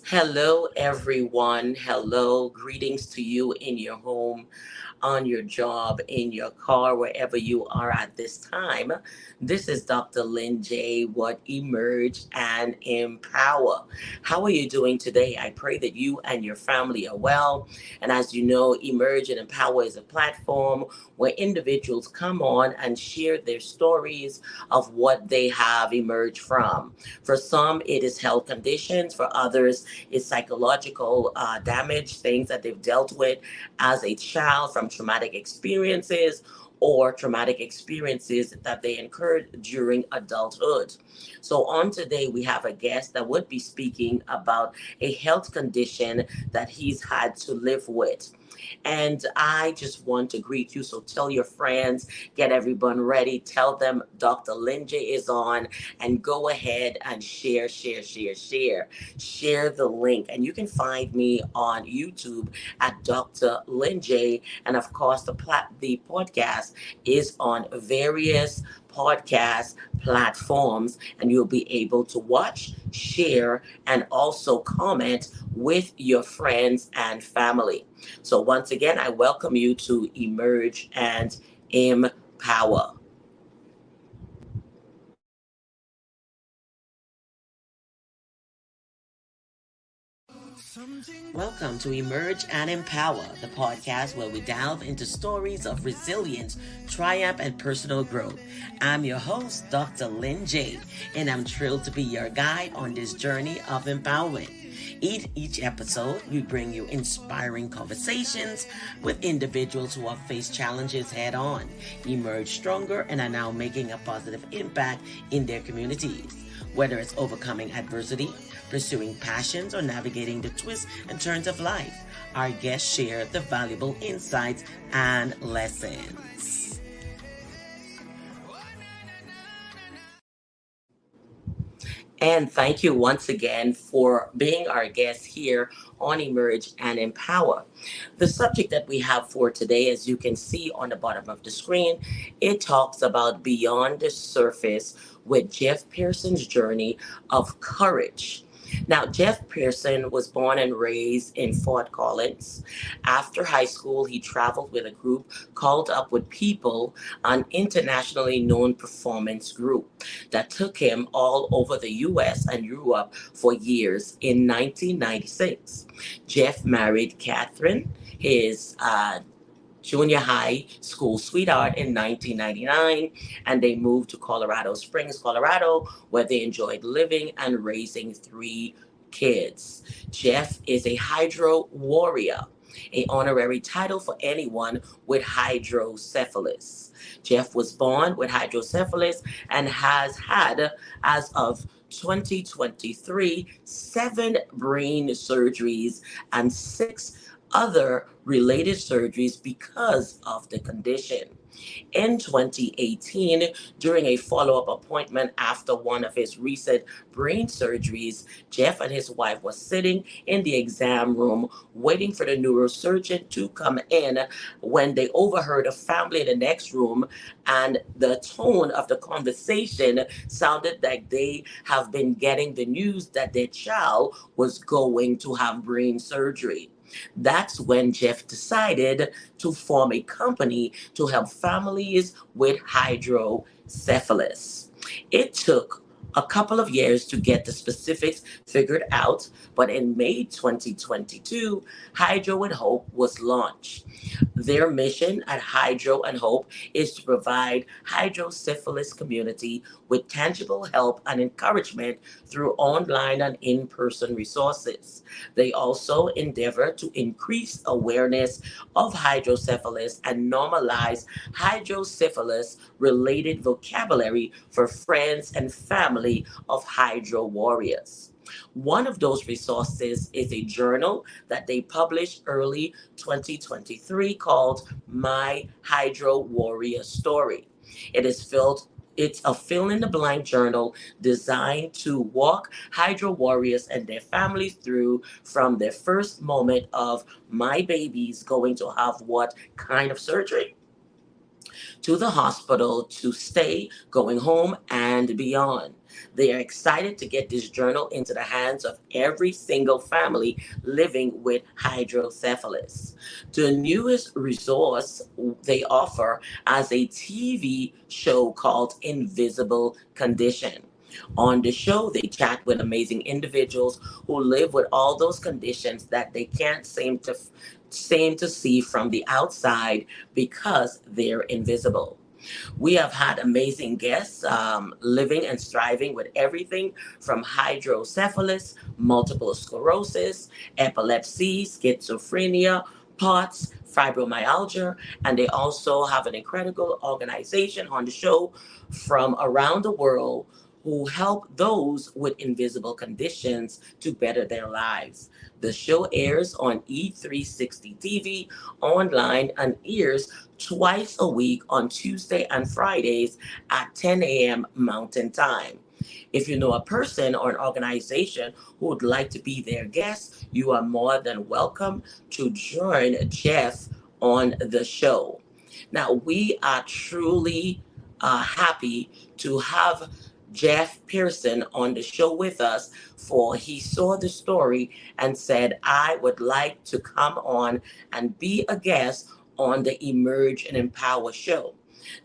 Hello, everyone. Hello. Greetings to you in your home, on your job, in your car, wherever you are at this time. This is Dr. Lynn J. What Emerge and Empower. How are you doing today? I pray that you and your family are well. And as you know, Emerge and Empower is a platform where individuals come on and share their stories of what they have emerged from. For some, it is health conditions. For others, it's psychological damage, things that they've dealt with as a child from traumatic experiences or traumatic experiences that they incurred during adulthood. So, on today, we have a guest that would be speaking about a health condition that he's had to live with. And I just want to greet you. So tell your friends, get everyone ready. Tell them Dr. Linjay is on and go ahead and share, share, share, share. Share the link. And you can find me on YouTube at Dr. Linjay. And of course, the podcast is on various podcast platforms, and you'll be able to watch, share, and also comment with your friends and family. So, once again, I welcome you to Emerge and Empower. Welcome to Emerge and Empower, the podcast where we delve into stories of resilience, triumph, and personal growth. I'm your host, Dr. Lynn J, and I'm thrilled to be your guide on this journey of empowerment. Each episode, we bring you inspiring conversations with individuals who have faced challenges head on, emerged stronger, and are now making a positive impact in their communities. Whether it's overcoming adversity, pursuing passions, or navigating the twists and turns of life, our guests share the valuable insights and lessons. And thank you once again for being our guest here on Emerge and Empower. The subject that we have for today, as you can see on the bottom of the screen, it talks about beyond the surface with Jeff Pearson's journey of courage. Now, Jeff Pearson was born and raised in Fort Collins. After high school, he traveled with a group called Up With People, an internationally known performance group that took him all over the U.S. and Europe for years. In 1996, Jeff married Catherine, his junior high school sweetheart, in 1999, and they moved to Colorado Springs, Colorado, where they enjoyed living and raising three kids. Jeff is a hydro warrior, a honorary title for anyone with hydrocephalus. Jeff was born with hydrocephalus and has had, as of 2023, 7 brain surgeries and 6 other related surgeries because of the condition. In 2018, during a follow up appointment after one of his recent brain surgeries, Jeff and his wife were sitting in the exam room waiting for the neurosurgeon to come in when they overheard a family in the next room, and the tone of the conversation sounded like they have been getting the news that their child was going to have brain surgery. That's when Jeff decided to form a company to help families with hydrocephalus. It took a couple of years to get the specifics figured out, but in May 2022, Hydro and Hope was launched. Their mission at Hydro and Hope is to provide hydrocephalus community with tangible help and encouragement through online and in-person resources. They also endeavor to increase awareness of hydrocephalus and normalize hydrocephalus related vocabulary for friends and family of hydro warriors. One of those resources is a journal that they published early 2023 called My Hydro Warrior Story. It is filled it's a fill in the blank journal designed to walk hydro warriors and their families through from their first moment of my baby's going to have what kind of surgery to the hospital to stay, going home, and beyond. They are excited to get this journal into the hands of every single family living with hydrocephalus. The newest resource they offer as a TV show called Invisible Condition. On the show, they chat with amazing individuals who live with all those conditions that they can't seem to see from the outside because they're invisible. We have had amazing guests living and striving with everything from hydrocephalus, multiple sclerosis, epilepsy, schizophrenia, POTS, fibromyalgia, and they also have an incredible organization on the show from around the world who help those with invisible conditions to better their lives. The show airs on E360 TV online and airs twice a week on Tuesday and Fridays at 10 a.m. Mountain Time. If you know a person or an organization who would like to be their guest, you are more than welcome to join Jeff on the show. Now, we are truly happy to have Jeff Pearson on the show with us, for he saw the story and said, I would like to come on and be a guest on the Emerge and Empower show.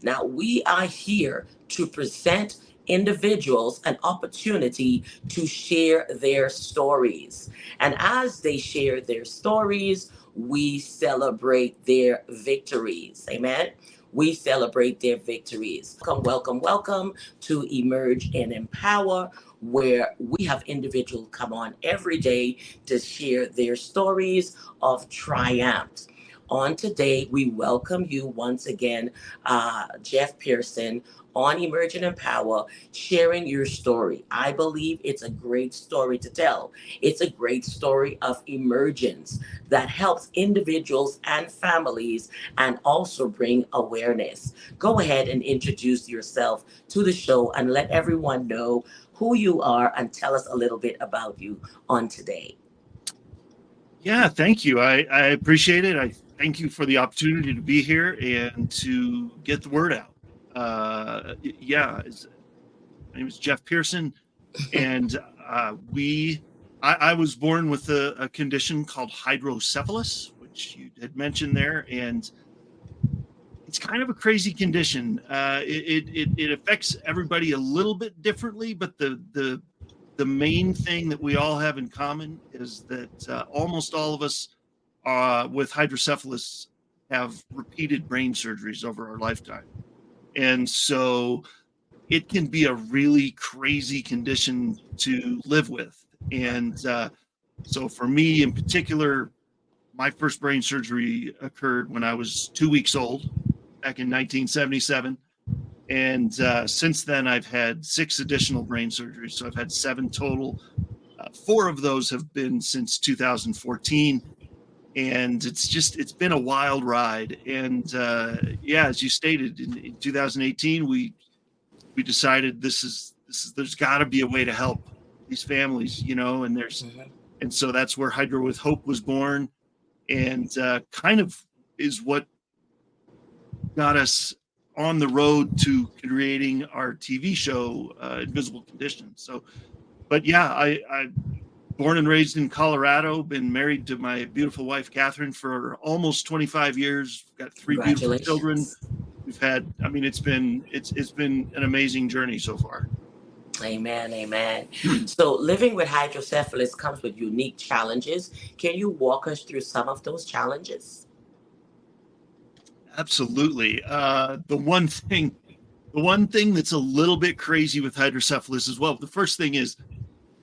Now, we are here to present individuals an opportunity to share their stories. And as they share their stories, we celebrate their victories. Amen. We celebrate their victories. Welcome, welcome, welcome to Emerge and Empower, where we have individuals come on every day to share their stories of triumph. On today, we welcome you once again, Jeff Pearson, on Emerge and Empower, sharing your story. I believe it's a great story to tell. It's a great story of emergence that helps individuals and families and also bring awareness. Go ahead and introduce yourself to the show and let everyone know who you are and tell us a little bit about you on today. Yeah, thank you. I appreciate it. I thank you for the opportunity to be here and to get the word out. My name is Jeff Pearson, and I was born with a condition called hydrocephalus, which you had mentioned there, and it's kind of a crazy condition. It affects everybody a little bit differently, but the main thing that we all have in common is that almost all of us with hydrocephalus have repeated brain surgeries over our lifetime. And so it can be a really crazy condition to live with. And so for me in particular, my first brain surgery occurred when I was 2 weeks old back in 1977. And since then, I've had 6 additional brain surgeries. So I've had 7 total. 4 of those have been since 2014. And it's been a wild ride. And as you stated, in 2018, we decided there's got to be a way to help these families, and so that's where Hydro with Hope was born, and kind of is what got us on the road to creating our TV show, Invisible Condition. So, but yeah, I born and raised in Colorado, been married to my beautiful wife, Catherine, for almost 25 years. Got 3 beautiful children. We've had, it's been an amazing journey so far. Amen, amen. So living with hydrocephalus comes with unique challenges. Can you walk us through some of those challenges? Absolutely. The one thing that's a little bit crazy with hydrocephalus as well, the first thing is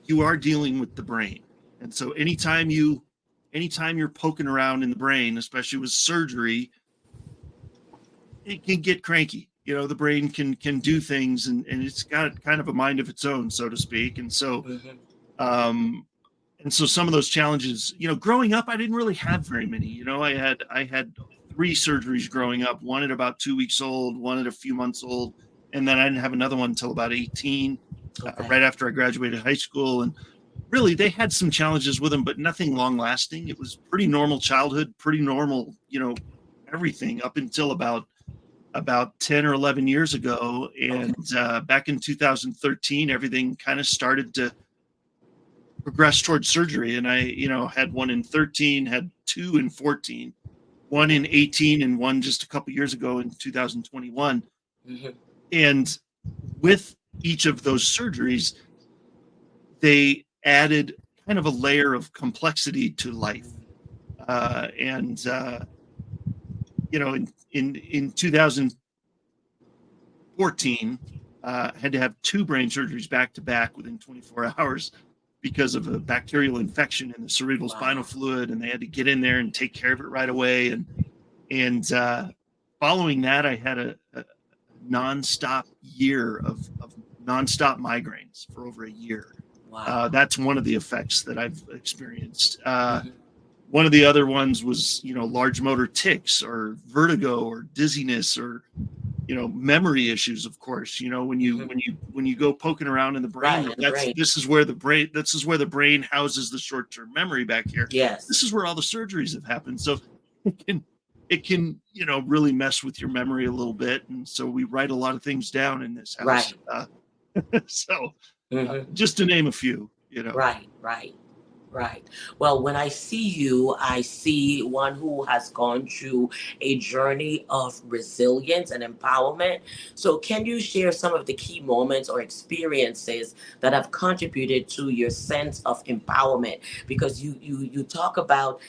you are dealing with the brain. And so anytime you're poking around in the brain, especially with surgery, it can get cranky. The brain can do things and it's got kind of a mind of its own, so to speak. And so, some of those challenges, growing up, I didn't really have very many. I had 3 surgeries growing up, one at about 2 weeks old, one at a few months old. And then I didn't have another one until about 18, right after I graduated high school. And really, they had some challenges with them, but nothing long lasting. It was pretty normal childhood, pretty normal, everything up until about about 10 or 11 years ago. And Okay. back in 2013, everything kind of started to progress towards surgery. And I, had one in 13, had two in 14, one in 18, and one just a couple years ago in 2021. Hmm. And with each of those surgeries, they added kind of a layer of complexity to life. And in 2014, had to have two brain surgeries back to back within 24 hours because of a bacterial infection in the cerebral spinal Wow. fluid, and they had to get in there and take care of it right away. And following that, I had a nonstop year of nonstop migraines for over a year. Wow. That's one of the effects that I've experienced. Hmm. One of the other ones was, large motor tics or vertigo or dizziness or, memory issues. Of course, when you Hmm. when you go poking around in the brain, Right, in the brain. this is where the brain houses the short-term memory back here. This Yes. is where all the surgeries have happened. So it can really mess with your memory a little bit, and so we write a lot of things down in this house. Right. So Hmm. just to name a few. Right, right, right. Well, when I see you, I see one who has gone through a journey of resilience and empowerment. So, can you share some of the key moments or experiences that have contributed to your sense of empowerment? Because you talk about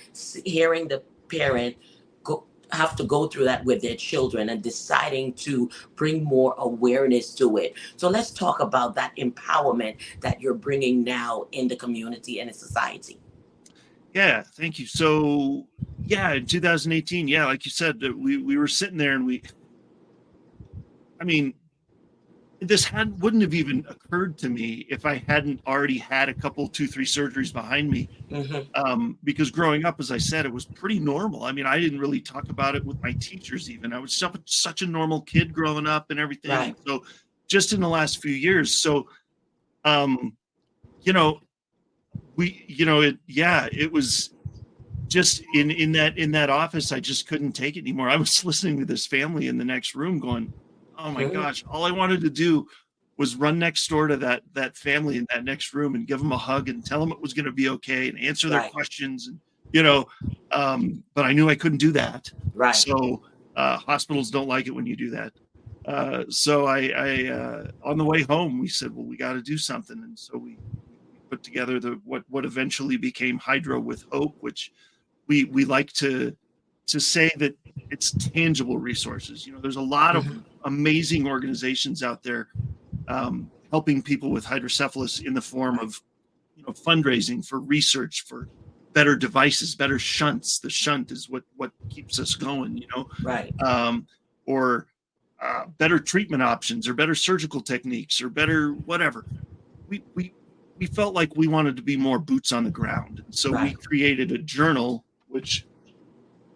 hearing the parent go have to go through that with their children and deciding to bring more awareness to it. So let's talk about that empowerment that you're bringing now in the community and in society. Yeah, thank you. So, yeah, in 2018, yeah, like you said, we were sitting there and I mean, this wouldn't have even occurred to me if I hadn't already had a couple, two, three surgeries behind me. Hmm. Because growing up, as I said, it was pretty normal. I mean, I didn't really talk about it with my teachers even. I was such a normal kid growing up and everything. And Right. so just in the last few years, um, you know, it was just in that office, I just couldn't take it anymore. I was listening to this family in the next room going, "Oh my Hmm. gosh, all I wanted to do was run next door to that family in that next room and give them a hug and tell them it was going to be okay and answer their Right. questions." And you know, but I knew I couldn't do that. Right. So hospitals don't like it when you do that. So I on the way home, we said, "Well, we got to do something," and so we put together what eventually became Hydro with Hope, which we like to say that it's tangible resources. There's a lot of Hmm. amazing organizations out there helping people with hydrocephalus in the form Right. of fundraising for research for better devices, better shunts. The shunt is what keeps us going. Right. Um, or better treatment options, or better surgical techniques, or better whatever. We felt like we wanted to be more boots on the ground, so we Right. created a journal, which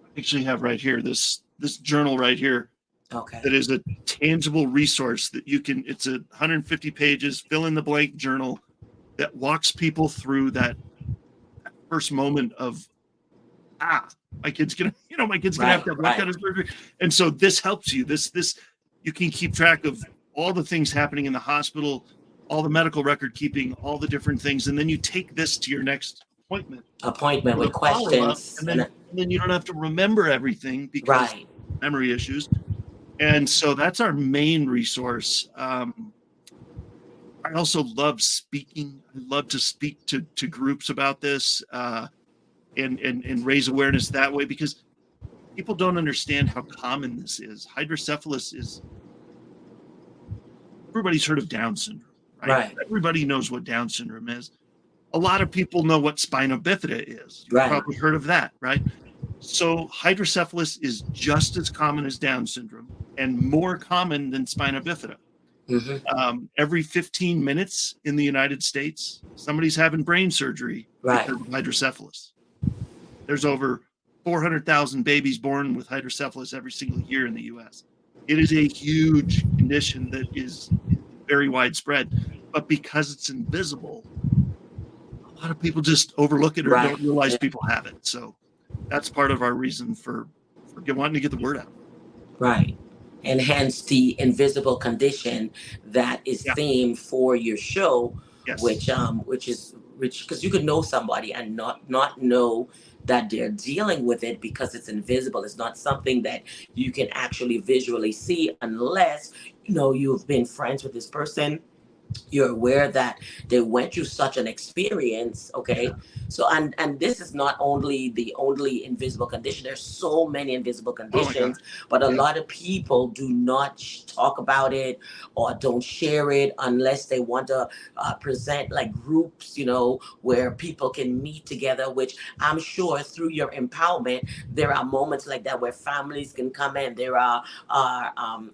I actually have right here. This journal right here, Okay. that is a tangible resource that you can. It's a 150 pages fill in the blank journal that walks people through that first moment of my kid's gonna have Right. to have what Right. kind of surgery. And so this helps you. This you can keep track of all the things happening in the hospital, all the medical record keeping, all the different things, and then you take this to your next appointment Appointment for the with follow-up, questions and and then you don't have to remember everything because right. memory issues. And so that's our main resource. I also love speaking. I love to speak to groups about this, and raise awareness that way, because people don't understand how common this is. Hydrocephalus is, everybody's heard of Down syndrome, right? Right. Everybody knows what Down syndrome is. A lot of people know what spina bifida is. You've Right. probably heard of that, right? So hydrocephalus is just as common as Down syndrome and more common than spina bifida. Hmm. Every 15 minutes in the United States, somebody's having brain surgery Right. because of hydrocephalus. There's over 400,000 babies born with hydrocephalus every single year in the US. It is a huge condition that is very widespread, but because it's invisible, a lot of people just overlook it or Right. don't realize Yeah. people have it. So that's part of our reason for wanting to get the word out. Right. And hence the invisible condition that is Yeah. themed for your show, Yes. which because you could know somebody and not know that they're dealing with it because it's invisible. It's not something that you can actually visually see unless you've been friends with this person. You're aware that they went through such an experience. Yeah. Okay, so and this is not only the only invisible condition. There's so many invisible Oh my God. conditions, but a Yeah. lot of people do not talk about it or don't share it unless they want to present like groups, where people can meet together, which I'm sure through your empowerment there are moments like that where families can come in. There are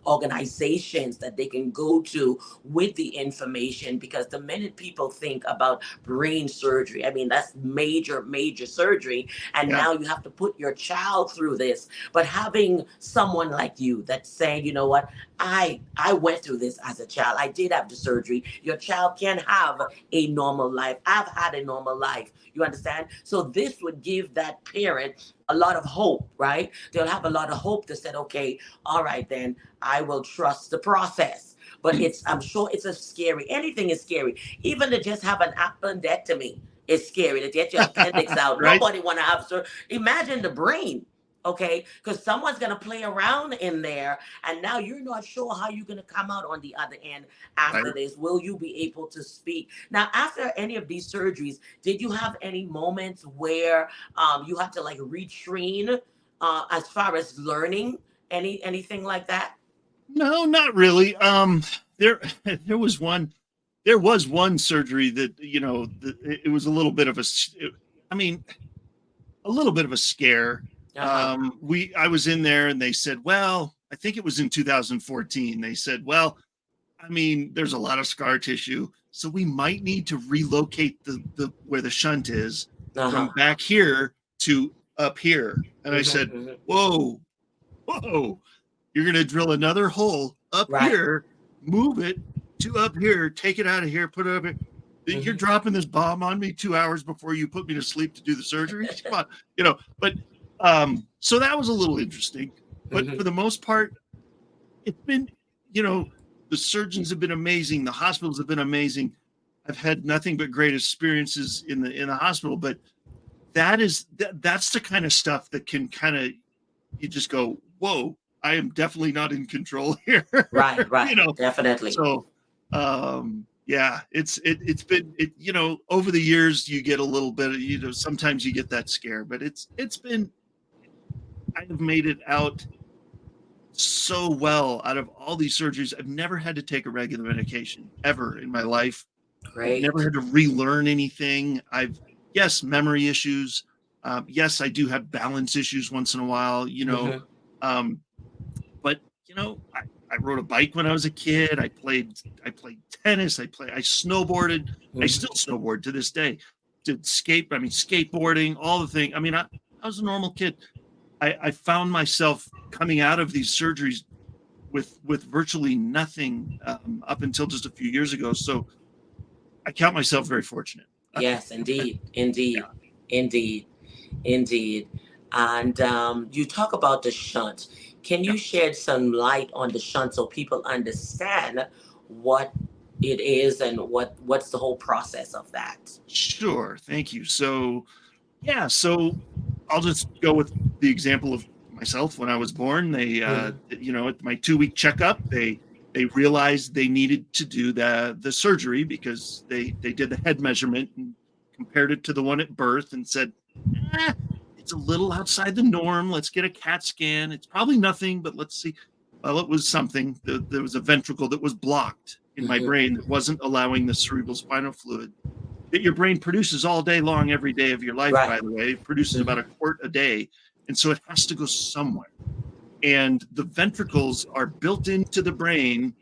organizations that they can go to with the information, because the minute people think about brain surgery, I mean, that's major, major surgery. And Yeah. now you have to put your child through this. But having someone like you that's saying, you know what, I went through this as a child. I did have the surgery. Your child can have a normal life. I've had a normal life. You understand? So this would give that parent a lot of hope, right? They'll have a lot of hope to say, okay, all right, then I will trust the process. But I'm sure it's a scary, anything is scary. Even to just have an appendectomy is scary. To get your appendix out. Right. Nobody want to have surgery. Imagine the brain, okay? Because someone's going to play around in there, and now you're not sure how you're going to come out on the other end Right. after this. Will you be able to speak? Now, after any of these surgeries, did you have any moments where you had to like retrain as far as learning anything like that? No, not really. There, there was one, there was one surgery that, it was a little bit of I mean, a little bit of a scare. Uh-huh. I was in there and they said, well, I think it was in 2014. They said, well, I mean, there's a lot of scar tissue, so we might need to relocate the where the shunt is from Uh-huh. back here to up here. And I said, Mm-hmm. whoa, whoa, you're going to drill another hole up Right. here, move it to up here, take it out of here, put it up here. You're dropping this bomb on me 2 hours before you put me to sleep to do the surgery. Come on, but so that was a little interesting. But for the most part, it's been, the surgeons have been amazing. The hospitals have been amazing. I've had nothing but great experiences in the hospital, but that's the kind of stuff that can kind of, you just go, whoa, I am definitely not in control here. Right. Definitely. So, yeah, it's been, over the years you get a little bit of, sometimes you get that scare, but it's been, I have made it out so well out of all these surgeries. I've never had to take a regular medication ever in my life. I've Great. never had to relearn anything. Yes, memory issues. Yes, I do have balance issues once in a while, but I rode a bike when I was a kid. I played tennis. I snowboarded. I still snowboard to this day. Did skateboarding, all the things. I mean, I was a normal kid. I found myself coming out of these surgeries with virtually nothing up until just a few years ago. So I count myself very fortunate. Yes, indeed. Indeed. And you talk about the shunt. Can Yeah. you shed some light on the shunt so people understand what it is and what's the whole process of that? Sure. Thank you. So, yeah. So I'll just go with the example of myself when I was born. They, at my 2-week checkup, they realized they needed to do the surgery because they did the head measurement and compared it to the one at birth and said, it's a little outside the norm. Let's get a CAT scan. It's probably nothing, but let's see. Well, it was something. There was a ventricle that was blocked in my brain that wasn't allowing the cerebral spinal fluid that your brain produces all day long, every day of your life, Right. by the way. It produces about a quart a day. And so it has to go somewhere. And the ventricles are built into the brain.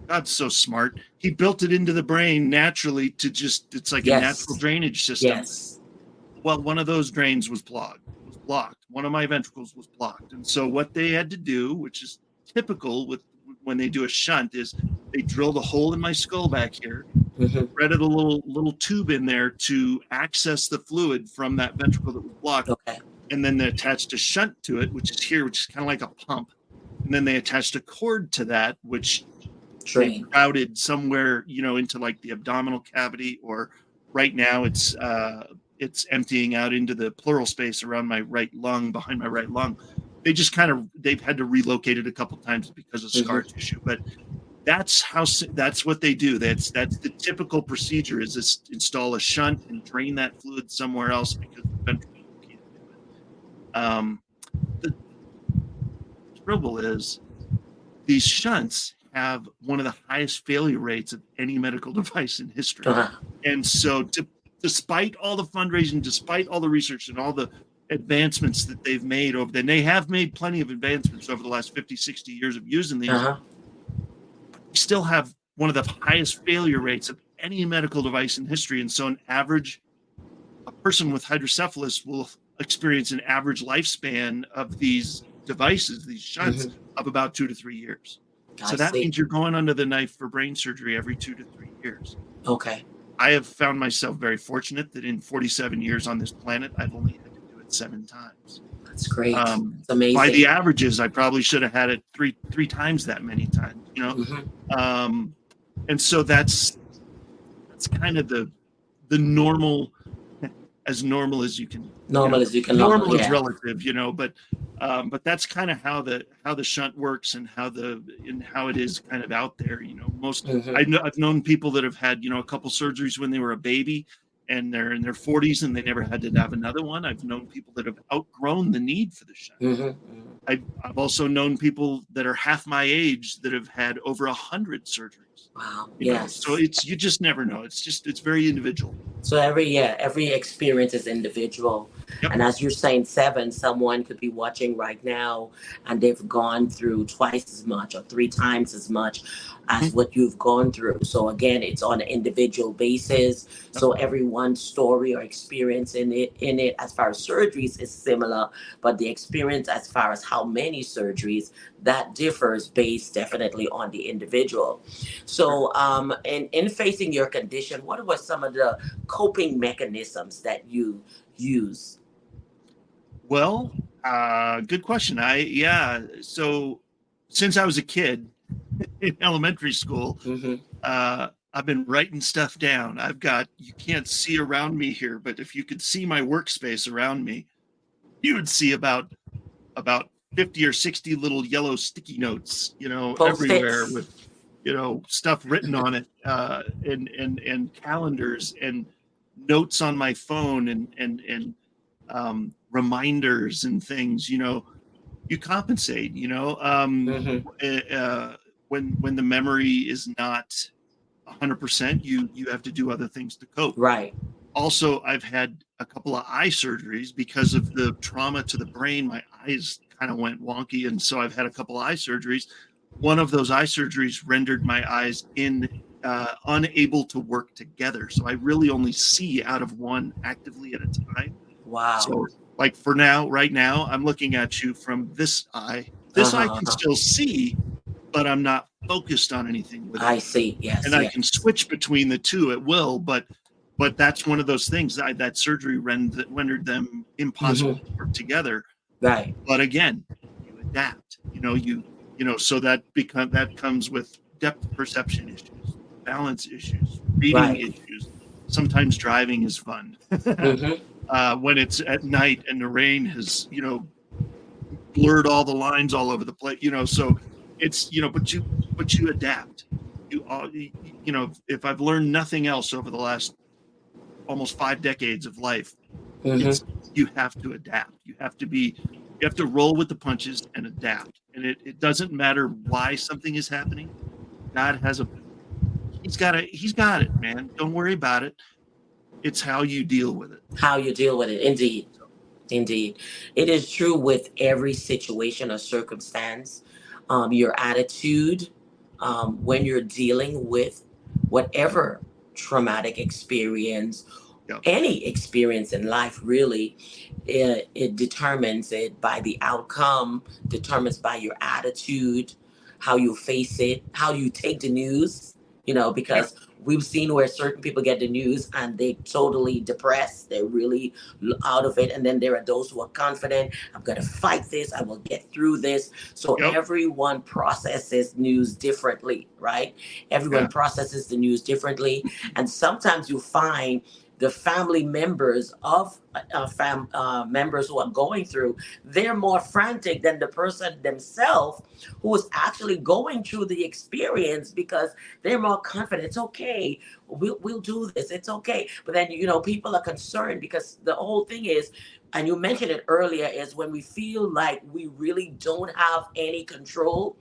God's so smart. He built it into the brain naturally to it's like a natural drainage system. Yes. Well, one of those drains was blocked. One of my ventricles was blocked. And so what they had to do, which is typical with when they do a shunt, is they drilled a hole in my skull back here, threaded a little tube in there to access the fluid from that ventricle that was blocked. Okay. And then they attached a shunt to it, which is here, which is kind of like a pump. and then they attached a cord to that, which they Train. routed somewhere, into like the abdominal cavity, or right now it's emptying out into the pleural space around my right lung, behind my right lung. They've had to relocate it a couple times because of scar tissue, but that's what they do. That's the typical procedure, is this: install a shunt and drain that fluid somewhere else because the ventricle can't do it. The trouble is, these shunts have one of the highest failure rates of any medical device in history. And so despite all the fundraising, despite all the research and all the advancements that they've made and they have made plenty of advancements over the last 50, 60 years of using these, we still have one of the highest failure rates of any medical device in history. And so a person with hydrocephalus will experience an average lifespan of these devices, these shunts, of about 2 to 3 years. So that means you're going under the knife for brain surgery every 2 to 3 years. Okay. I have found myself very fortunate that in 47 years on this planet, I've only had to do it 7 times. That's great. It's amazing. By the averages, I probably should have had it three times that many times, and so that's kind of the normal, as normal as you can. Normal as you can. Normal is relative, but that's kind of how the shunt works, and how it is kind of out there. I've known people that have had a couple surgeries when they were a baby, and they're in their 40s and they never had to have another one. I've known people that have outgrown the need for the shunt. I've also known people that are half my age that have had over 100 surgeries. Wow. So you just never know. It's very individual. So every experience is individual. Yep. And as you're saying, 7, someone could be watching right now and they've gone through twice as much or 3 times as much as what you've gone through. So again, it's on an individual basis. So everyone's story or experience in it as far as surgeries is similar, but the experience as far as how many surgeries, that differs based definitely on the individual. So in facing your condition, what were some of the coping mechanisms that you use? Well, good question. So since I was a kid in elementary school, I've been writing stuff down. You can't see around me here, but if you could see my workspace around me, you would see about 50 or 60 little yellow sticky notes, everywhere with, stuff written on it, and calendars and notes on my phone and reminders and things. You compensate, when the memory is not 100%, you have to do other things to cope. Right. Also, I've had a couple of eye surgeries because of the trauma to the brain. My eyes kind of went wonky, and so I've had a couple of eye surgeries. One of those eye surgeries rendered my eyes unable to work together. So I really only see out of one actively at a time. Wow. So like right now, I'm looking at you from this eye. This eye can still see, but I'm not focused on anything with it. I see. Yes. And I can switch between the two at will, but that's one of those things. That surgery rendered them impossible to work together. Right. But again, you adapt. So that comes with depth perception issues, balance issues, reading issues. Sometimes driving is fun. When it's at night and the rain has, blurred all the lines all over the place, so it's, but you adapt. If I've learned nothing else over the last almost 5 decades of life, you have to adapt. You have to roll with the punches and adapt. And it doesn't matter why something is happening. God he's got it, man. Don't worry about it. It's how you deal with it. How you deal with it. Indeed. It is true with every situation or circumstance. Your attitude, when you're dealing with whatever traumatic experience, any experience in life, really, it determines it by the outcome, determines by your attitude, how you face it, how you take the news, because We've seen where certain people get the news and they totally depressed. They're really out of it. And then there are those who are confident. I'm going to fight this. I will get through this. So Yep. everyone processes news differently, right? Everyone Yeah. processes the news differently. And sometimes you find the family members of members who are going through, they're more frantic than the person themselves who is actually going through the experience, because they're more confident. It's okay. We'll do this. It's okay. But then, people are concerned, because the whole thing is, and you mentioned it earlier, is when we feel like we really don't have any control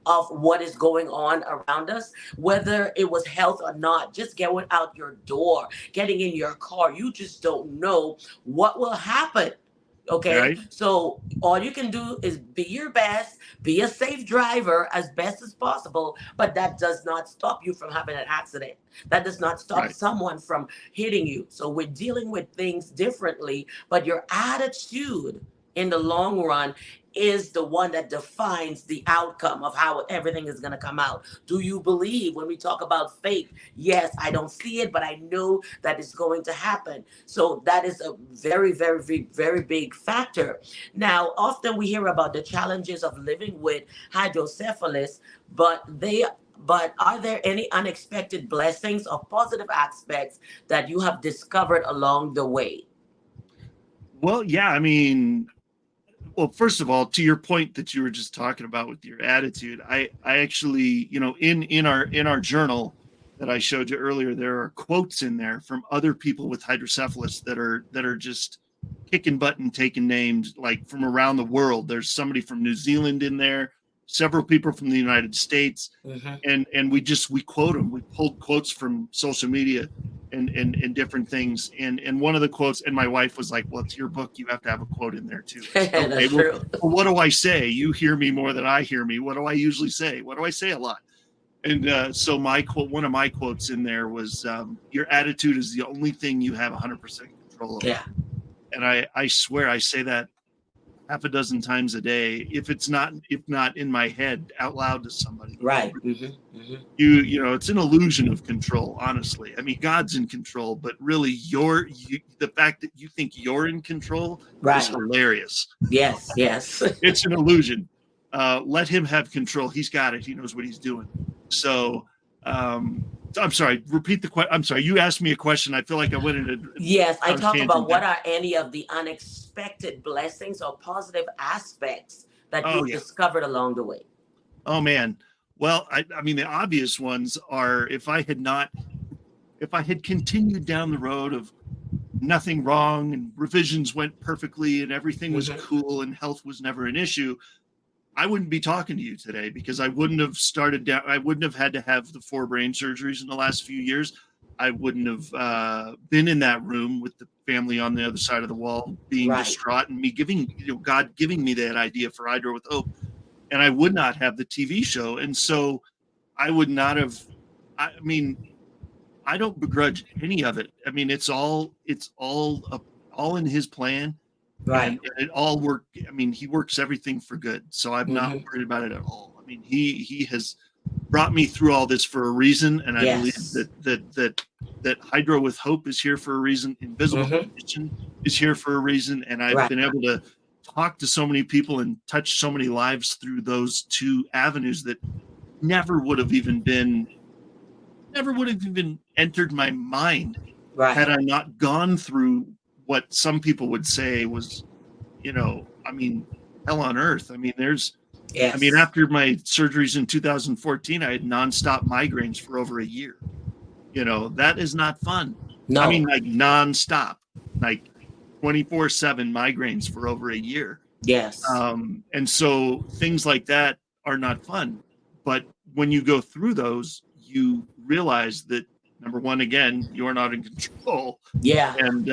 of what is going on around us, whether it was health or not, just going out your door, getting in your car, you just don't know what will happen. Okay. Right. So all you can do is be your best, be a safe driver as best as possible. But that does not stop you from having an accident. That does not stop Right. someone from hitting you. So we're dealing with things differently, but your attitude in the long run is the one that defines the outcome of how everything is going to come out. Do you believe? When we talk about faith, yes, I don't see it, but I know that it's going to happen. So that is a very, very, very, very big factor. Now, often we hear about the challenges of living with hydrocephalus, but are there any unexpected blessings or positive aspects that you have discovered along the way? Well, yeah, I mean, well, first of all, to your point that you were just talking about with your attitude, I actually, in our journal that I showed you earlier, there are quotes in there from other people with hydrocephalus that are just kicking butt and taking names, like from around the world. There's somebody from New Zealand in there, several people from the United States, and we quote them. We pulled quotes from social media and different things. And one of the quotes, and my wife was like, "Well, it's your book. You have to have a quote in there too." Okay, That's true. well, what do I say? You hear me more than I hear me. What do I usually say? What do I say a lot? And so one of my quotes in there was, "Your attitude is the only thing you have 100% control over." Yeah. And I swear I say that half a dozen times a day, if not in my head out loud to somebody. Right. It's an illusion of control, honestly. I mean, God's in control, but really the fact that you think you're in control is hilarious. Yes. It's an illusion. Let him have control. He's got it. He knows what he's doing. So, I'm sorry, repeat the question. I'm sorry, you asked me a question. I feel like I went into Yes, I talk about what are any of the unexpected blessings or positive aspects that you've discovered along the way. Oh man. Well, I mean, the obvious ones are, if I had continued down the road of nothing wrong and revisions went perfectly and everything was cool and health was never an issue, I wouldn't be talking to you today, because I wouldn't have had to have the 4 brain surgeries in the last few years. I wouldn't have been in that room with the family on the other side of the wall being distraught, and me God giving me that idea for Hydro with Hope. And I would not have the TV show. And so I would not have, I mean, I don't begrudge any of it. I mean, it's all in his plan. Right. And it all worked. I mean, he works everything for good. So I'm not worried about it at all. I mean, he has brought me through all this for a reason. And I believe that Hydro with Hope is here for a reason. InvisibleCondition is here for a reason. And I've been able to talk to so many people and touch so many lives through those 2 avenues that never would have even entered my mind had I not gone through what some people would say was, I mean, hell on earth. I mean, after my surgeries in 2014, I had nonstop migraines for over a year. That is not fun. No. I mean, like nonstop, like 24/7 migraines for over a year. Yes. And so things like that are not fun. But when you go through those, you realize that, number one, again, you're not in control. Yeah. And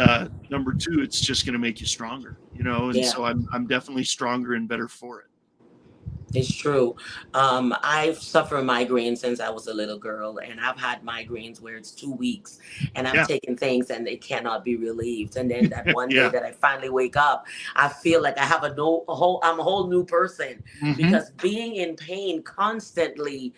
number 2, it's just going to make you stronger, and so I'm definitely stronger and better for it. It's true. I've suffered migraines since I was a little girl, and I've had migraines where it's 2 weeks, and I've Yeah. taken things and they cannot be relieved. And then that one day Yeah. that I finally wake up, I feel like I have I'm a whole new person Hmm. because being in pain constantly,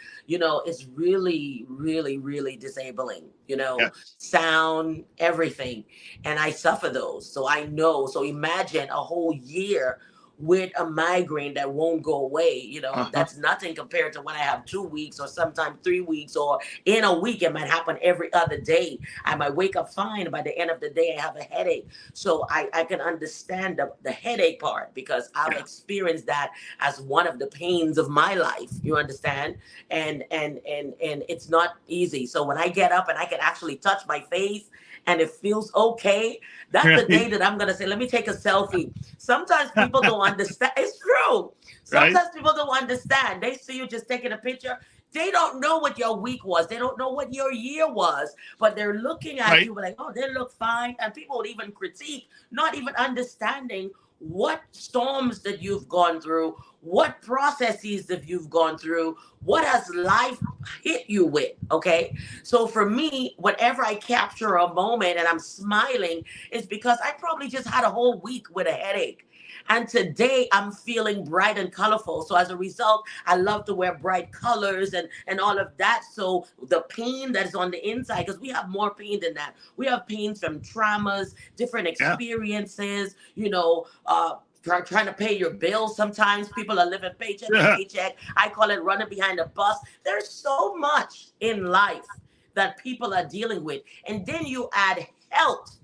is really, really, really disabling. Yes. Sound, everything, and I suffer those, so I know. So imagine a whole year with a migraine that won't go away. Uh-huh. That's nothing compared to when I have 2 weeks or sometimes 3 weeks, or in a week, it might happen every other day. I might wake up fine. By the end of the day, I have a headache. So I can understand the headache part because I've Yeah. experienced that as one of the pains of my life. You understand? And it's not easy. So when I get up and I can actually touch my face and it feels okay, that's the Right. day that I'm going to say, let me take a selfie. Sometimes people don't understand. It's true. Right. Sometimes people don't understand. They see you just taking a picture. They don't know what your week was. They don't know what your year was, but they're looking at Right. you like, oh, they look fine. And people would even critique, not even understanding what storms that you've gone through, what processes that you've gone through, what has life hit you with. Okay. So for me, whenever I capture a moment and I'm smiling, it's because I probably just had a whole week with a headache. And today I'm feeling bright and colorful. So as a result, I love to wear bright colors and all of that. So the pain that is on the inside, because we have more pain than that. We have pains from traumas, different Yeah. experiences, trying to pay your bills. Sometimes people are living paycheck to Yeah. paycheck. I call it running behind the bus. There's so much in life that people are dealing with. And then you add health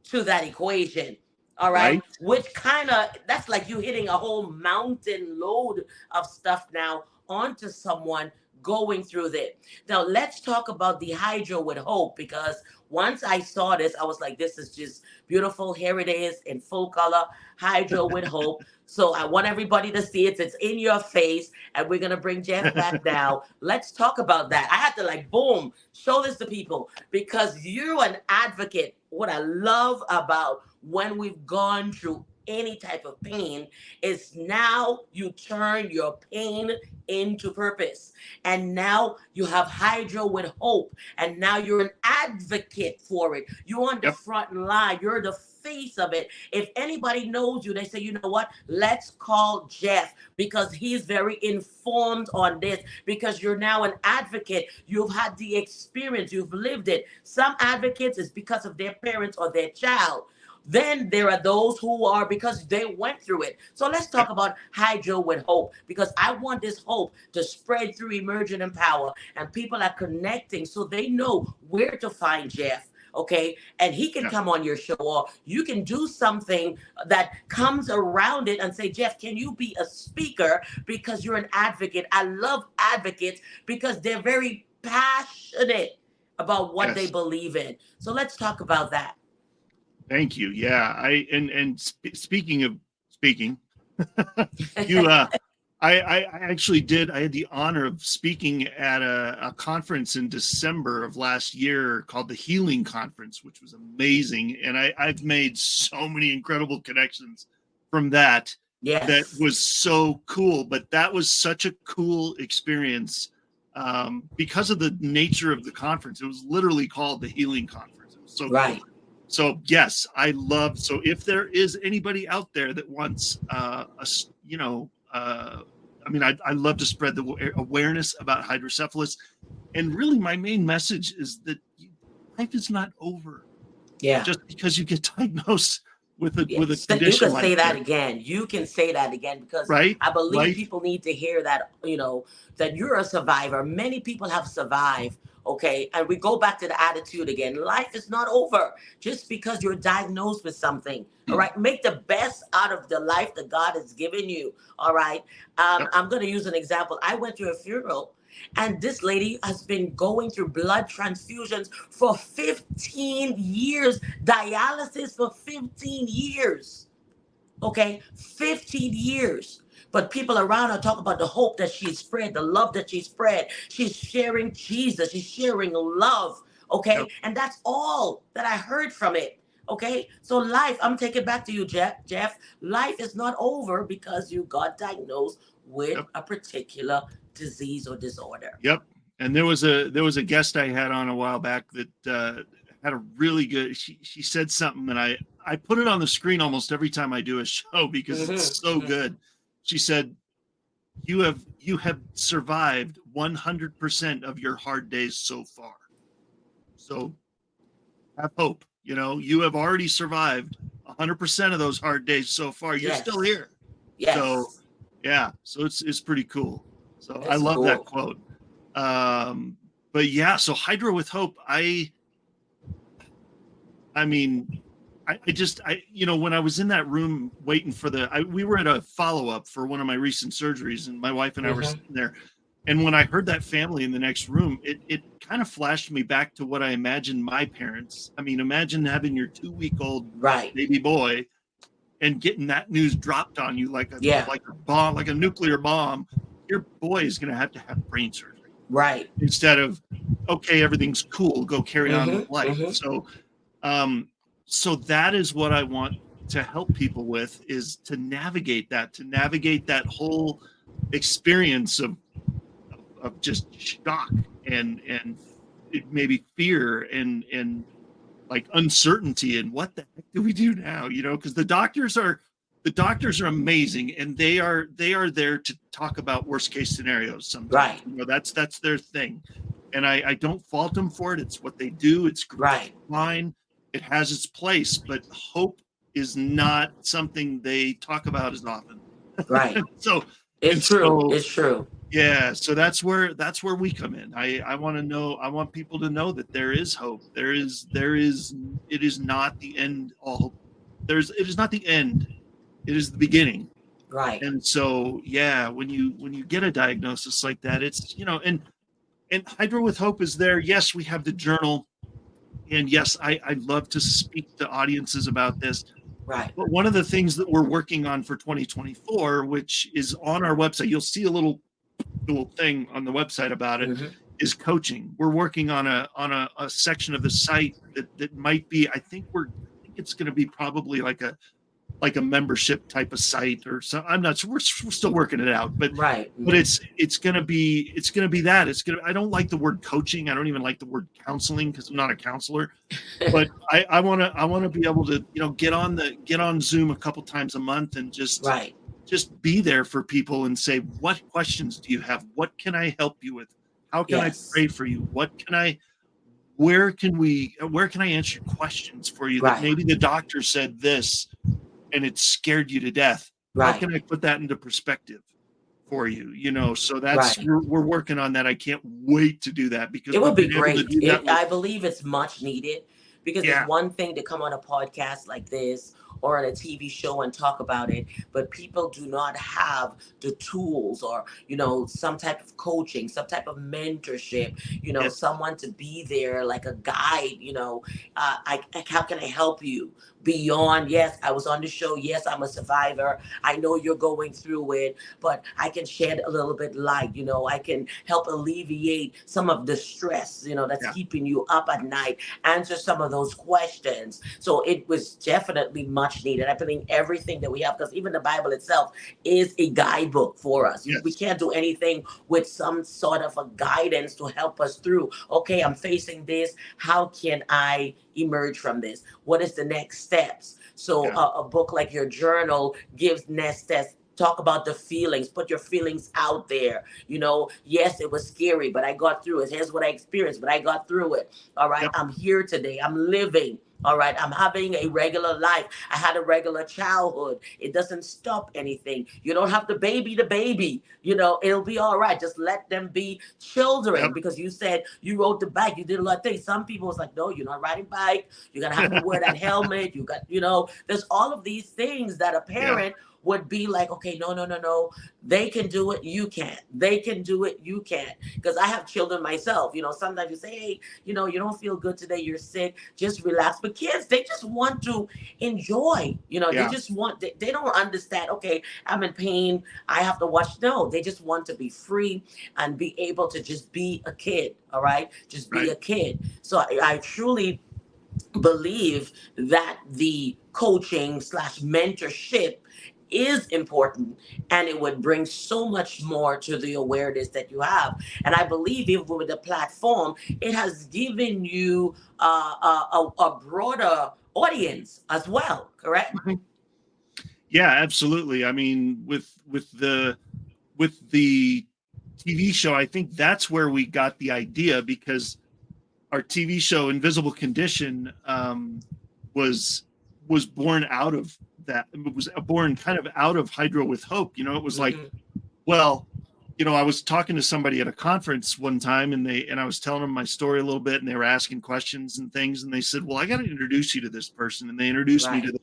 to that equation. All right. Right. Which kind of, that's like you hitting a whole mountain load of stuff now onto someone going through that. Now, let's talk about the hydro with hope, because once I saw this, I was like, this is just beautiful. Here it is in full color, hydro with hope. So I want everybody to see it. It's in your face. And we're going to bring Jeff back now. Let's talk about that. I had to like, boom, show this to people because you're an advocate. What I love about when we've gone through any type of pain is now you turn your pain into purpose. And now you have hydro with hope. And now you're an advocate for it. You're on the Yep. front line. You're the face of it. If anybody knows you, they say, you know what? Let's call Jeff because he's very informed on this, because you're now an advocate. You've had the experience, you've lived it. Some advocates is because of their parents or their child. Then there are those who are because they went through it. So let's talk Yep. about hydro with hope, because I want this hope to spread through Emerging in Power, and people are connecting so they know where to find Jeff. Okay, and he can Yeah. come on your show, or you can do something that comes around it and say, Jeff, can you be a speaker because you're an advocate? I love advocates because they're very passionate about what they Yes. believe in. So let's talk about that. Thank you. Yeah. Speaking of speaking, you I actually did. I had the honor of speaking at a conference in December of last year called the Healing Conference, which was amazing. And I've made so many incredible connections from that. That Yes. was so cool. But that was such a cool experience because of the nature of the conference. It was literally called the Healing Conference. It was so cool. Right. So yes, I love. So if there is anybody out there that wants, I mean, I love to spread the awareness about hydrocephalus, and really, my main message is that life is not over Yeah. just because you get diagnosed with a Yes. You can condition like say that this, again. You can say that again because right? I believe Life, people need to hear that, that you're a survivor. Many people have survived. Okay. And we go back to the attitude again. Life is not over just because you're diagnosed with something. All right. Make the best out of the life that God has given you. All right. yep, I'm going to use an example. I went to a funeral, and this lady has been going through blood transfusions for 15 years, dialysis for 15 years. Okay, 15 years. But people around her talk about the hope that she spread, the love that she spread. She's sharing Jesus, she's sharing love. Okay, yep, and that's all that I heard from it. Okay, so life, I'm taking back to you, Jeff. Life is not over because you got diagnosed with Yep. a particular disease or disorder. Yep. And there was a guest I had on a while back that had a really good. She said something, and I put it on the screen almost every time I do a show because it's so good. She said, "You have survived 100% of your hard days so far. So have hope. You have already survived 100% of those hard days so far. You're still Yes, here. So yes, yeah, so it's pretty cool. So I it's love that cool. quote. But yeah, so Hydro with Hope, I mean, when I was in that room waiting for we were at a follow-up for one of my recent surgeries, and my wife and I were Hmm. sitting there, and when I heard that family in the next room, it kind of flashed me back to what I imagined my parents. I mean, imagine having your 2-week-old Right. baby boy and getting that news dropped on you like a Yeah. like a bomb, like a nuclear bomb. Your boy is going to have brain surgery Right. instead of, okay, everything's cool, go carry on Hmm. with life. Hmm. So that is what I want to help people with, is to navigate that whole experience of just shock and maybe fear and like uncertainty, and what the heck do we do now? Because the doctors are amazing, and they are there to talk about worst case scenarios sometimes. Right. That's their thing, and I don't fault them for it. It's what they do. It's Right. fine. It has its place, but hope is not something they talk about as often. Right. so and It's true. so It's true. yeah, so that's where we come in. I want people to know that there is hope. It is not the end all. It is not the end. It is the beginning. Right. And so yeah, when you get a diagnosis like that, it's and Hydro with Hope is there. Yes, we have the journal, and yes, I love to speak to audiences about this. Right. But one of the things that we're working on for 2024, which is on our website, you'll see a little thing on the website about it, Hmm. is coaching. We're working on a section of the site that might be, I think it's going to be probably like a membership type of site or so. I'm not sure. We're still working it out, but Right. but it's going to be that. I don't like the word coaching. I don't even like the word counseling because I'm not a counselor. But I want to be able to get on Zoom a couple times a month and just Right. be there for people and say, what questions do you have? What can I help you with? How can I Yes. pray for you? Where can I answer questions for you that Right. maybe the doctor said this and it scared you to death? How Right. can I put that into perspective for you? So Right. we're working on that. I can't wait to do that because It would we've be been able to great. do that with, I believe it's much needed because it's yeah, one thing to come on a podcast like this or on a TV show and talk about it, but people do not have the tools or, some type of coaching, some type of mentorship, yes, someone to be there like a guide, how can I help you? Beyond, yes, I was on the show. Yes, I'm a survivor. I know you're going through it, but I can shed a little bit light. I can help alleviate some of the stress, that's yeah, keeping you up at night, answer some of those questions. So it was definitely much needed. I believe everything that we have, because even the Bible itself is a guidebook for us. We yes, can't do anything with some sort of a guidance to help us through. Okay, I'm facing this. How can I emerge from this? What is the next steps? So yeah, a book like your journal gives next steps. Talk about the feelings, put your feelings out there. Yes, it was scary, but I got through it. Here's what I experienced, but I got through it. All right, yep, I'm here today. I'm living. All right, I'm having a regular life. I had a regular childhood. It doesn't stop anything. You don't have to baby the baby. It'll be all right. Just let them be children, yep, because you said you rode the bike. You did a lot of things. Some people was like, no, you're not riding bike. You're going to have to wear that helmet. There's all of these things that a yeah, parent would be like, okay, no, no, no, no. They can do it. You can't. They can do it. You can't. Because I have children myself. Sometimes you say, hey, you don't feel good today. You're sick. Just relax. But kids, they just want to enjoy. They yeah, just want, they don't understand, okay, I'm in pain. I have to watch. No, they just want to be free and be able to just be a kid. All right. Just be right, a kid. So I truly believe that the coaching slash mentorship is important, and it would bring so much more to the awareness that you have. And I believe even with the platform, it has given you a broader audience as well, correct? Yeah, absolutely. I mean, with the TV show, I think that's where we got the idea, because our TV show Invisible Condition was was born out of that. It was born kind of out of Hydro with Hope. It was like, Hmm. well, I was talking to somebody at a conference one time, and I was telling them my story a little bit, and they were asking questions and things, and they said, "Well, I got to introduce you to this person," and they introduced me Right. to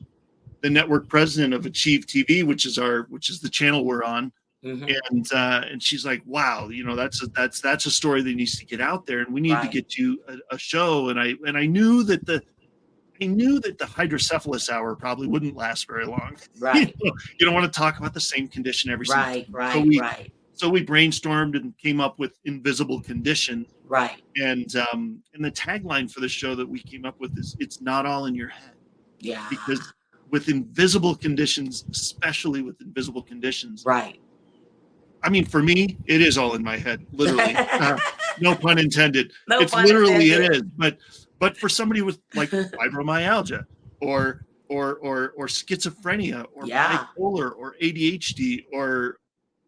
the network president of Achieve TV, which is the channel we're on. Hmm. And she's like, wow, that's a story that needs to get out there, and we need to Right. get you a show. And I knew that the hydrocephalus hour probably wouldn't last very long. you Right. know, you don't want to talk about the same condition every single Right. time. so Right. we Right. so we brainstormed and came up with Invisible Condition. Right. And the tagline for the show that we came up with is, it's not all in your head. Yeah. Because with invisible conditions, especially with invisible conditions, Right. I mean, for me, it is all in my head, literally. No pun intended. No It's pun literally, intended. it is. But for somebody with like fibromyalgia or schizophrenia or Yeah. bipolar or ADHD or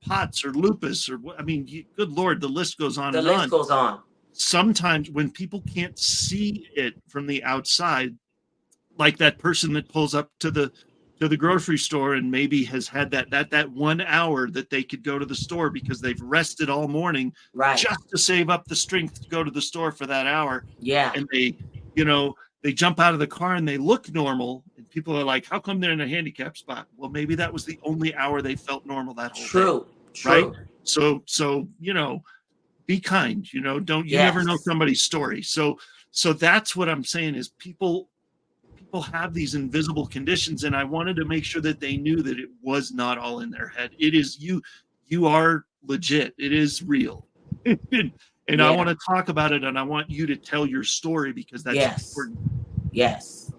POTS or lupus I mean, good Lord, the list goes on The and list on. goes on. Sometimes when people can't see it from the outside, like that person that pulls up to the grocery store and maybe has had that 1 hour that they could go to the store because they've rested all morning Right. just to save up the strength to go to the store for that hour. Yeah. And they jump out of the car and they look normal, and people are like, how come they're in a handicap spot? Well, maybe that was the only hour they felt normal that whole day. True. Right? True. So be kind. Don't you never know Yes. somebody's story. So that's what I'm saying is people have these invisible conditions, and I wanted to make sure that they knew that it was not all in their head. It is you are legit. It is real. And Yeah. I want to talk about it, and I want you to tell your story, because that's Yes. important. Yes.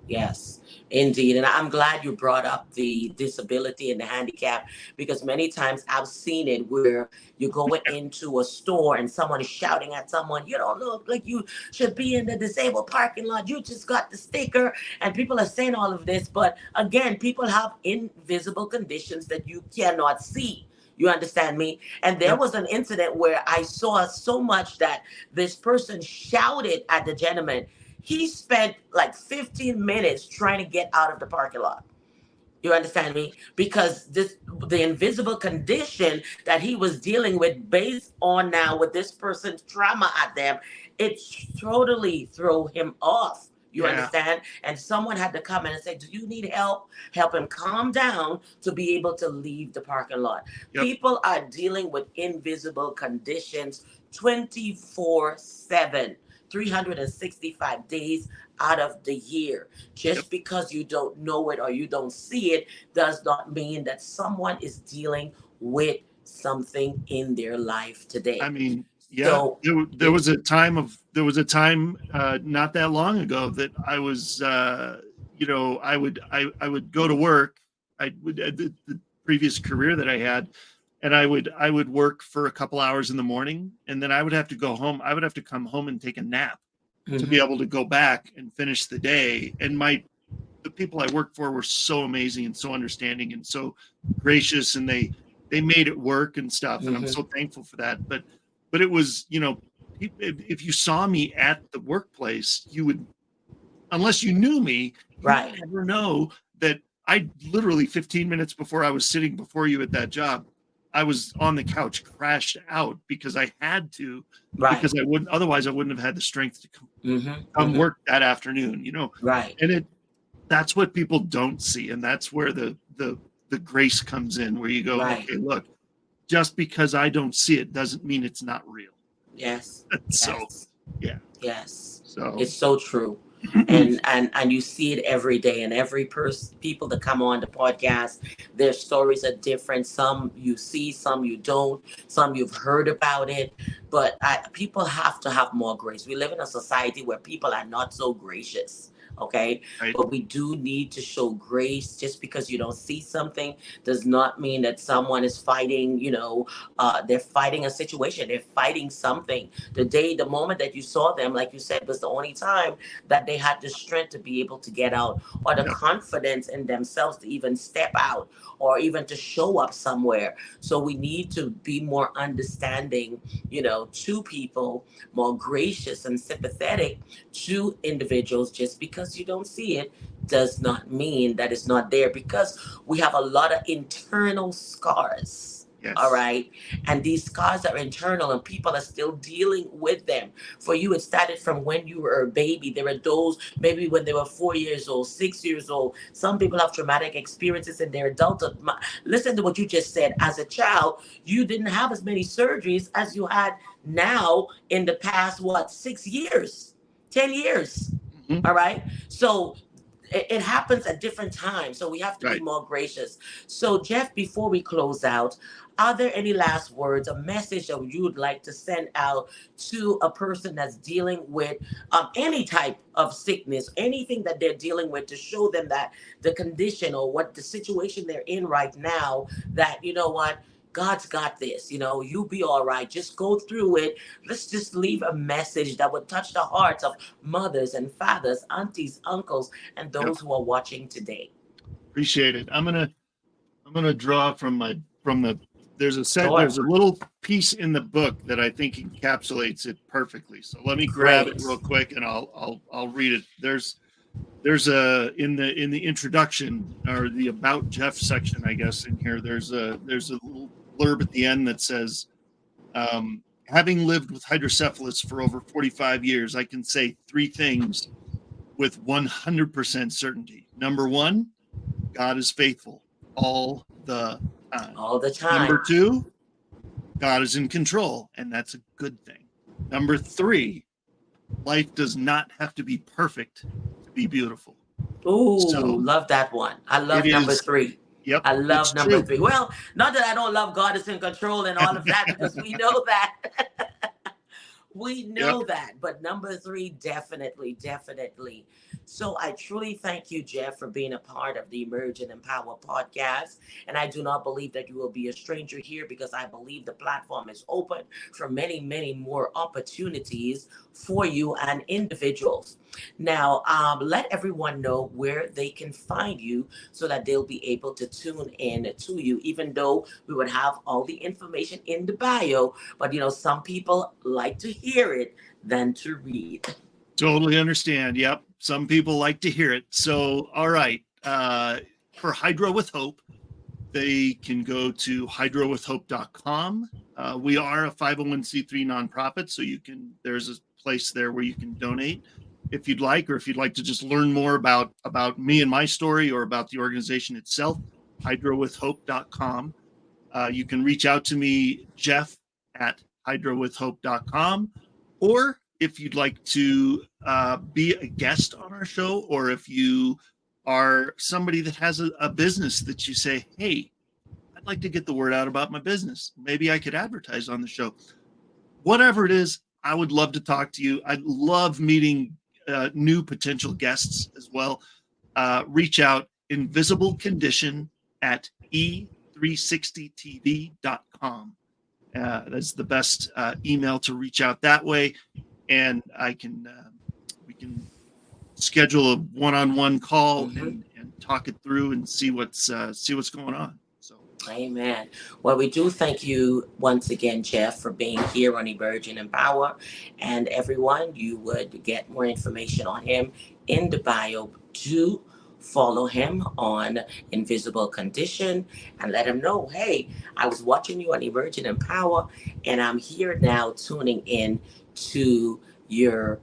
Yes. Indeed. And I'm glad you brought up the disability and the handicap, because many times I've seen it where you're going into a store and someone is shouting at someone, you don't look like you should be in the disabled parking lot. You just got the sticker. And people are saying all of this. But again, people have invisible conditions that you cannot see. You understand me? And there Yep. was an incident where I saw so much that this person shouted at the gentleman. He spent like 15 minutes trying to get out of the parking lot. You understand me? Because the invisible condition that he was dealing with, based on now with this person's trauma at them, it totally threw him off. You Yeah. understand? And someone had to come in and say, do you need help? Help him calm down to be able to leave the parking lot. Yep. People are dealing with invisible conditions 24/7, 365 days out of the year. Just Yep. because you don't know it or you don't see it does not mean that someone is dealing with something in their life today. I mean, yeah, So there was a time not that long ago that I was, I would go to work. The previous career that I had, and I would work for a couple hours in the morning, and then I would have to go home. I would have to come home and take a nap to be able to go back and finish the day. And the people I worked for were so amazing and so understanding and so gracious, and they made it work and stuff. And I'm so thankful for that. But it was, if you saw me at the workplace, you would, unless you knew me, you Right. would never know that I literally 15 minutes before I was sitting before you at that job, I was on the couch, crashed out because I had to, Right. because otherwise I wouldn't have had the strength to come work that afternoon, Right. and that's what people don't see. And that's where the grace comes in, where you go, Right. okay, look, just because I don't see it doesn't mean it's not real. Yes. So, Yes. yeah. Yes. So It's so true. And you see it every day, and every person, people that come on the podcast, their stories are different. Some you see, some you don't, some you've heard about it. But people have to have more grace. We live in a society where people are not so gracious. Okay, Right. but we do need to show grace. Just because you don't see something does not mean that someone is fighting. They're fighting a situation, they're fighting something. The moment that you saw them, like you said, was the only time that they had the strength to be able to get out, or the Yep. confidence in themselves to even step out, or even to show up somewhere. So we need to be more understanding, to people, more gracious and sympathetic to individuals. Just because you don't see it does not mean that it's not there, because we have a lot of internal scars. All Yes. right. And these scars are internal, and people are still dealing with them. For you, it started from when you were a baby. There were those maybe when they were 4 years old, 6 years old. Some people have traumatic experiences in their adulthood. Listen to what you just said. As a child, you didn't have as many surgeries as you had now in the past, 6 years, 10 years. Mhm. All right. So it happens at different times. So we have to be Right. more gracious. So, Jeff, before we close out, are there any last words, a message that you would like to send out to a person that's dealing with any type of sickness, anything that they're dealing with, to show them that the condition or what the situation they're in right now, that, what, God's got this, you'll be all right. Just go through it. Let's just leave a message that would touch the hearts of mothers and fathers, aunties, uncles, and Yep. those who are watching today. Appreciate it. I'm gonna draw from the there's Sure. a little piece in the book that I think encapsulates it perfectly. So let me grab it Great. real quick and I'll read it. There's a in the introduction, or the about Jeff section, I guess, in here. There's a little blurb at the end that says, having lived with hydrocephalus for over 45 years, I can say three things with 100% certainty. Number one, God is faithful all the time. All the Number time. two, God is in control, and that's a good thing. Number three, life does not have to be perfect to be beautiful. Ooh, So love that one. I it love number is, three. yep, I it's love number true. three. Well, not that I don't love God is in control and all of that, because we know that. We Yep. know that. But number three, definitely, definitely. So I truly thank you, Jeff, for being a part of the Emerge and Empower podcast. And I do not believe that you will be a stranger here, because I believe the platform is open for many, many more opportunities for you and individuals. Now, let everyone know where they can find you, so that they'll be able to tune in to you, even though we would have all the information in the bio. But, some people like to hear it than to read. Totally understand. Yep. Some people like to hear it. So, all right. For Hydro with Hope, they can go to hydrowithhope.com. We are a 501c3 nonprofit, so there's a place there where you can donate if you'd like, or if you'd like to just learn more about me and my story, or about the organization itself. Hydrowithhope.com. You can reach out to me, Jeff at hydrowithhope.com, or if you'd like to be a guest on our show, or if you are somebody that has a business that you say, hey, I'd like to get the word out about my business. Maybe I could advertise on the show. Whatever it is, I would love to talk to you. I love meeting new potential guests as well. Reach out, InvisibleCondition at e360tv.com. That's the best email to reach out that way. And we can schedule a one-on-one call and talk it through and see what's going on. So, Amen. Well, we do thank you once again, Jeff, for being here on Emerge and Empower. And everyone, you would get more information on him in the bio. Do follow him on Invisible Condition and let him know, hey, I was watching you on Emerge and Empower, and I'm here now tuning in to your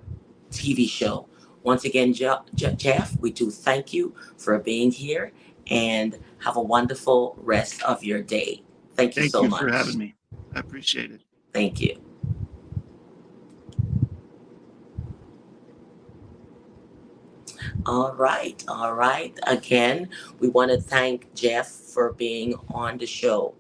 TV show. Once again, Jeff, we do thank you for being here, and have a wonderful rest of your day. Thank you thank so you much. for having me. I appreciate it. Thank you. All right, all right. Again, we want to thank Jeff for being on the show.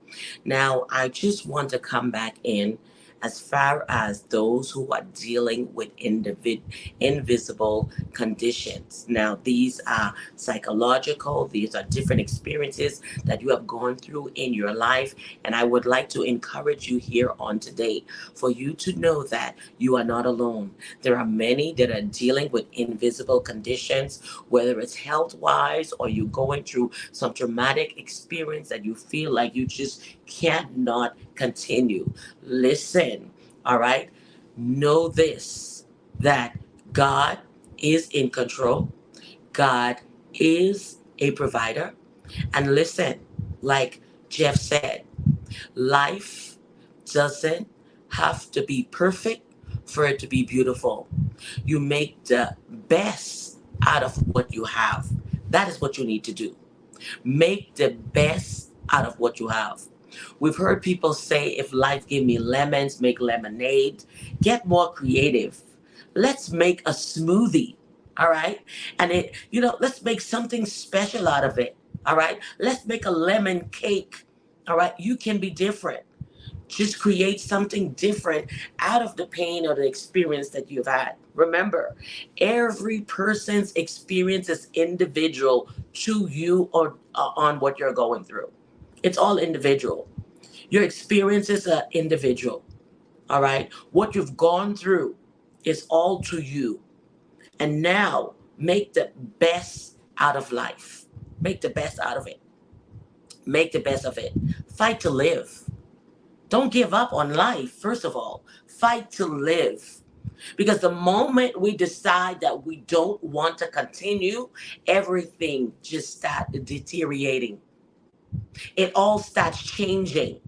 Now, I just want to come back in as far as those who are dealing with invisible conditions. Now, these are psychological, these are different experiences that you have gone through in your life. And I would like to encourage you here on today for you to know that you are not alone. There are many that are dealing with invisible conditions, whether it's health wise or you're going through some traumatic experience that you feel like you just cannot continue. Listen, all right? Know this, that God is in control, God is a provider. And listen, like Jeff said, life doesn't have to be perfect for it to be beautiful. You make the best out of what you have. That is what you need to do. Make the best out of what you have. We've heard people say, if life gave me lemons, make lemonade. Get more creative. Let's make a smoothie. All right. And let's make something special out of it. All right. Let's make a lemon cake. All right. You can be different. Just create something different out of the pain or the experience that you've had. Remember, every person's experience is individual to you or on what you're going through. It's all individual. Your experiences are individual. All right. What you've gone through is all to you. And now make the best out of life. Make the best out of it. Make the best of it. Fight to live. Don't give up on life, first of all. Fight to live. Because the moment we decide that we don't want to continue, everything just starts deteriorating. It all starts changing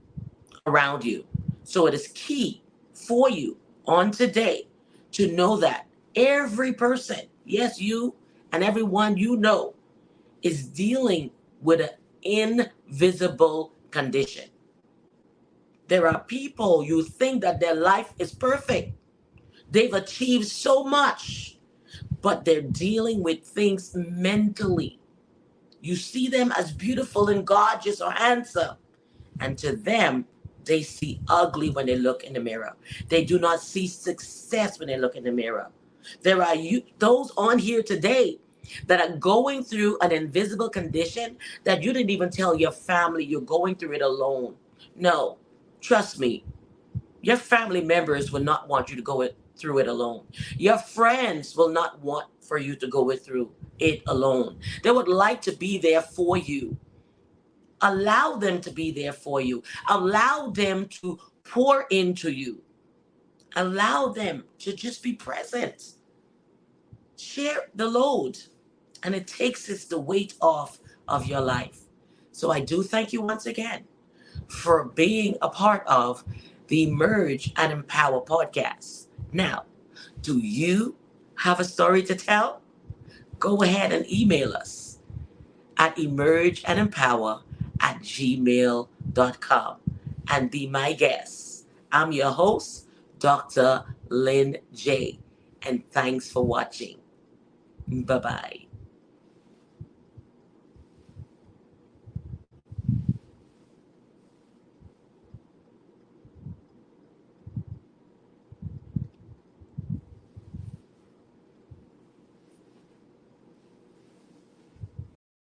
around you. So it is key for you on today to know that every person, yes, you and everyone you know, is dealing with an invisible condition. There are people you think that their life is perfect. They've achieved so much, but they're dealing with things mentally. You see them as beautiful and gorgeous or handsome, and to them, they see ugly when they look in the mirror. They do not see success when they look in the mirror. There are those on here today that are going through an invisible condition that you didn't even tell your family you're going through it alone. No, trust me, your family members will not want you to go through it alone. Your friends will not want for you to go through it alone. They would like to be there for you. Allow them to be there for you. Allow them to pour into you. Allow them to just be present. Share the load, and it takes the weight off of your life. So I do thank you once again for being a part of the Emerge and Empower podcast. Now, do you have a story to tell? Go ahead and email us at emergeandempower@gmail.com and be my guest. I'm your host, Dr. Lynn J. And thanks for watching. Bye-bye.